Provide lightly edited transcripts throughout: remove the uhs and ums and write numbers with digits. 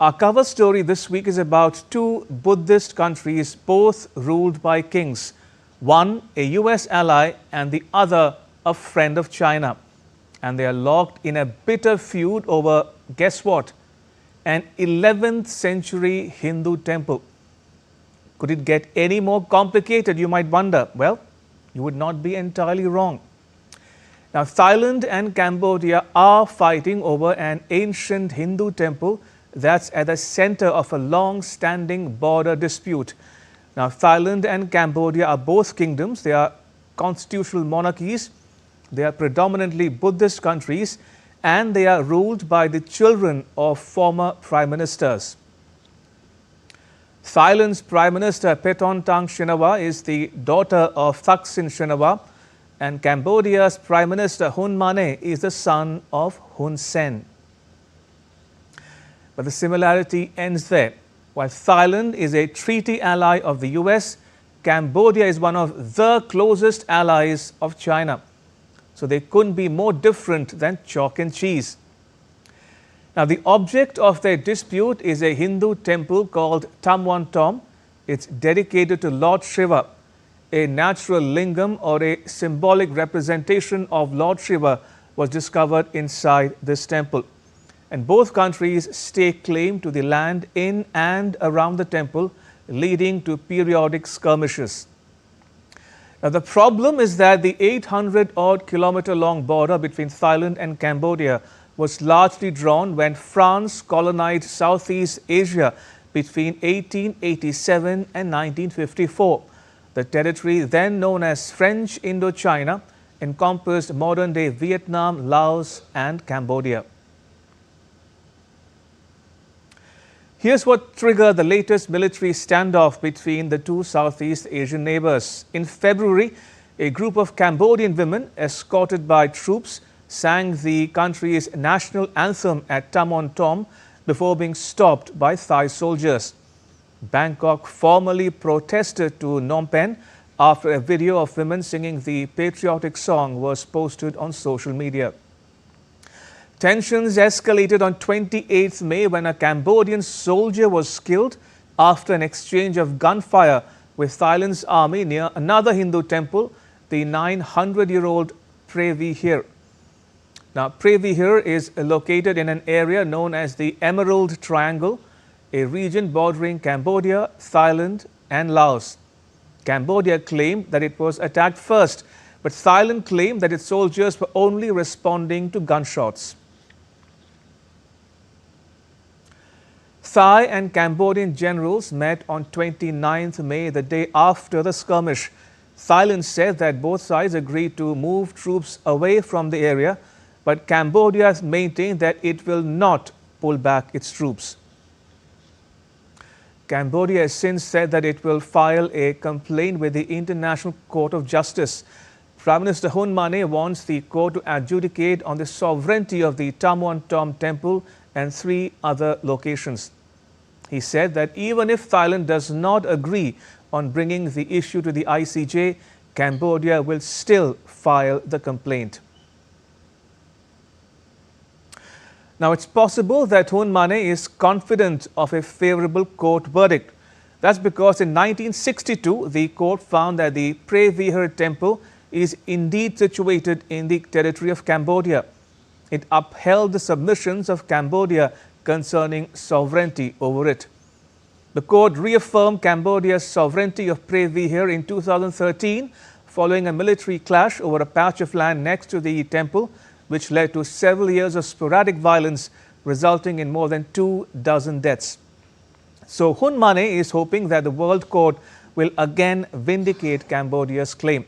Our cover story this week is about two Buddhist countries, both ruled by kings. One a US ally and the other a friend of China. And they are locked in a bitter feud over, guess what? An 11th century Hindu temple. Could it get any more complicated, you might wonder? Well, you would not be entirely wrong. Now, Thailand and Cambodia are fighting over an ancient Hindu temple that's at the center of a long-standing border dispute. Now, Thailand and Cambodia are both kingdoms. They are constitutional monarchies. They are predominantly Buddhist countries, and they are ruled by the children of former prime ministers. Thailand's Prime Minister Paetongtarn Shinawatra is the daughter of Thaksin Shinawatra, and Cambodia's Prime Minister Hun Manet is the son of Hun Sen. But the similarity ends there. While Thailand is a treaty ally of the US, Cambodia is one of the closest allies of China. So they couldn't be more different than chalk and cheese. Now, the object of their dispute is a Hindu temple called Ta Moan Thom. It's dedicated to Lord Shiva. A natural lingam or a symbolic representation of Lord Shiva was discovered inside this temple. And both countries stake claim to the land in and around the temple, leading to periodic skirmishes. Now, the problem is that the 800-odd kilometer-long border between Thailand and Cambodia was largely drawn when France colonized Southeast Asia between 1887 and 1954. The territory, then known as French Indochina, encompassed modern-day Vietnam, Laos, and Cambodia. Here's what triggered the latest military standoff between the two Southeast Asian neighbors. In February, a group of Cambodian women, escorted by troops, sang the country's national anthem at Ta Moan Thom before being stopped by Thai soldiers. Bangkok formally protested to Phnom Penh after a video of women singing the patriotic song was posted on social media. Tensions escalated on 28th May when a Cambodian soldier was killed after an exchange of gunfire with Thailand's army near another Hindu temple, the 900-year-old Pre Vihir. Now, Pre Vihir is located in an area known as the Emerald Triangle, a region bordering Cambodia, Thailand, and Laos. Cambodia claimed that it was attacked first, but Thailand claimed that its soldiers were only responding to gunshots. Thai and Cambodian generals met on 29th May, the day after the skirmish. Thailand said that both sides agreed to move troops away from the area, but Cambodia has maintained that it will not pull back its troops. Cambodia has since said that it will file a complaint with the International Court of Justice. Prime Minister Hun Manet wants the court to adjudicate on the sovereignty of the Ta Moan Thom temple and 3 other locations. He said that even if Thailand does not agree on bringing the issue to the ICJ, Cambodia will still file the complaint. Now, it's possible that Hun Manet is confident of a favorable court verdict. That's because in 1962, the court found that the Pre Vihir temple is indeed situated in the territory of Cambodia. It upheld the submissions of Cambodia concerning sovereignty over it. The court reaffirmed Cambodia's sovereignty of Pre Vihir in 2013 following a military clash over a patch of land next to the temple, which led to several years of sporadic violence, resulting in more than 24 deaths. So Hun Manet is hoping that the World Court will again vindicate Cambodia's claim.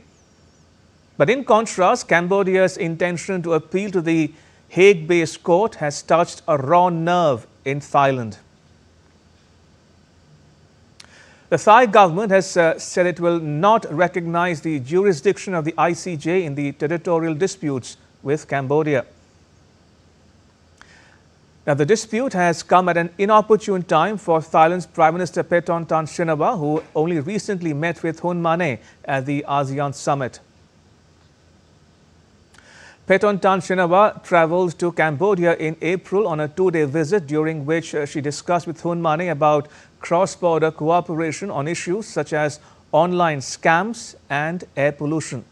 But in contrast, Cambodia's intention to appeal to the Hague-based court has touched a raw nerve in Thailand. The Thai government has said it will not recognize the jurisdiction of the ICJ in the territorial disputes with Cambodia. Now, the dispute has come at an inopportune time for Thailand's Prime Minister Paetongtarn Shinawatra, who only recently met with Hun Manet at the ASEAN summit. Paetongtarn Shinawatra travelled to Cambodia in April on a 2-day visit, during which she discussed with Hun Manet about cross-border cooperation on issues such as online scams and air pollution.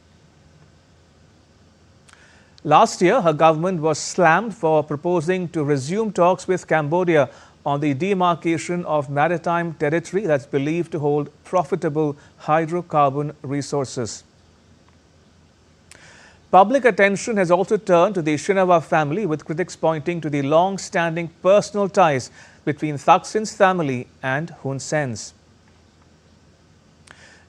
Last year, her government was slammed for proposing to resume talks with Cambodia on the demarcation of maritime territory that's believed to hold profitable hydrocarbon resources. Public attention has also turned to the Shinawatra family, with critics pointing to the long-standing personal ties between Thaksin's family and Hun Sen's.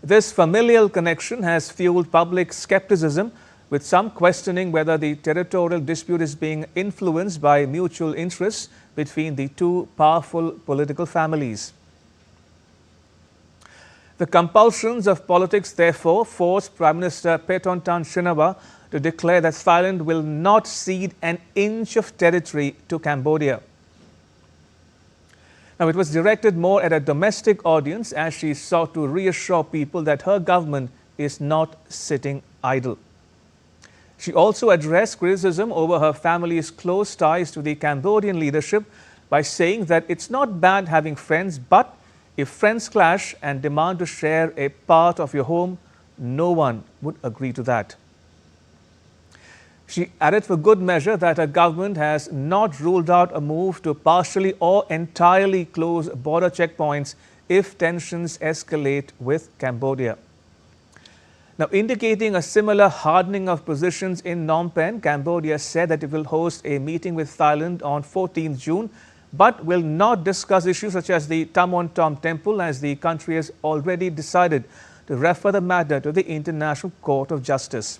This familial connection has fueled public skepticism, with some questioning whether the territorial dispute is being influenced by mutual interests between the two powerful political families. The compulsions of politics, therefore, forced Prime Minister Paetongtarn Shinawatra to declare that Thailand will not cede an inch of territory to Cambodia. Now, it was directed more at a domestic audience, as she sought to reassure people that her government is not sitting idle. She also addressed criticism over her family's close ties to the Cambodian leadership by saying that it's not bad having friends, but if friends clash and demand to share a part of your home, no one would agree to that. She added for good measure that her government has not ruled out a move to partially or entirely close border checkpoints if tensions escalate with Cambodia. Now, indicating a similar hardening of positions in Phnom Penh, Cambodia said that it will host a meeting with Thailand on 14th June, but will not discuss issues such as the Ta Moan Thom temple, as the country has already decided to refer the matter to the International Court of Justice.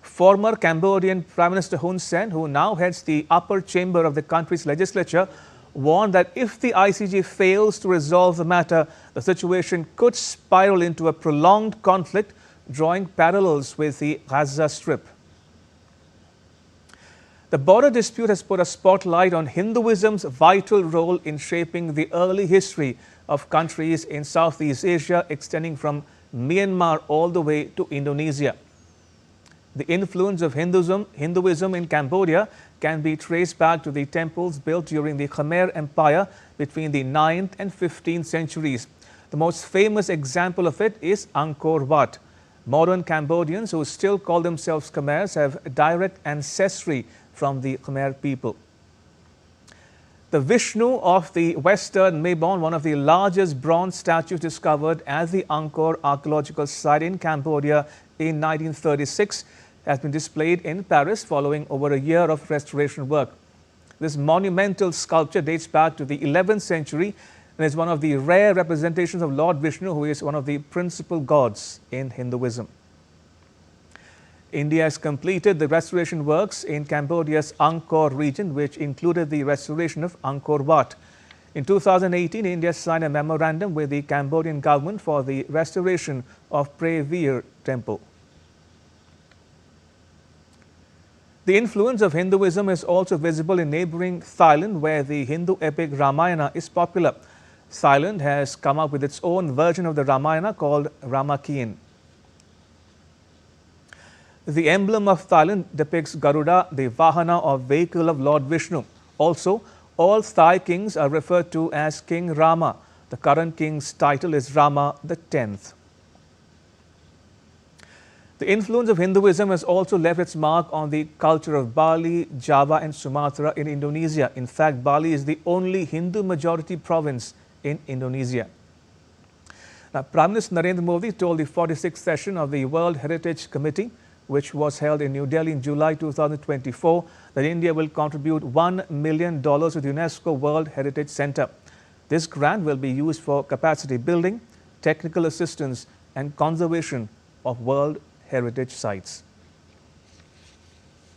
Former Cambodian Prime Minister Hun Sen, who now heads the upper chamber of the country's legislature, warned that if the ICJ fails to resolve the matter, the situation could spiral into a prolonged conflict, drawing parallels with the Gaza Strip. The border dispute has put a spotlight on Hinduism's vital role in shaping the early history of countries in Southeast Asia, extending from Myanmar all the way to Indonesia. The influence of Hinduism in Cambodia can be traced back to the temples built during the Khmer Empire between the 9th and 15th centuries. The most famous example of it is Angkor Wat. Modern Cambodians who still call themselves Khmers have direct ancestry from the Khmer people. The Vishnu of the Western Mabon, one of the largest bronze statues discovered at the Angkor archaeological site in Cambodia in 1936, has been displayed in Paris following over a year of restoration work. This monumental sculpture dates back to the 11th century and is one of the rare representations of Lord Vishnu, who is one of the principal gods in Hinduism. India has completed the restoration works in Cambodia's Angkor region, which included the restoration of Angkor Wat. In 2018, India signed a memorandum with the Cambodian government for the restoration of Pre Vir temple. The influence of Hinduism is also visible in neighboring Thailand, where the Hindu epic Ramayana is popular. Thailand has come up with its own version of the Ramayana called Ramakien. The emblem of Thailand depicts Garuda, the Vahana or vehicle of Lord Vishnu. Also, all Thai kings are referred to as King Rama. The current king's title is Rama the 10th. The influence of Hinduism has also left its mark on the culture of Bali, Java and Sumatra in Indonesia. In fact, Bali is the only Hindu-majority province in Indonesia. Now, Prime Minister Narendra Modi told the 46th session of the World Heritage Committee, which was held in New Delhi in July 2024, that India will contribute $1 million to the UNESCO World Heritage Centre. This grant will be used for capacity building, technical assistance and conservation of World Heritage sites.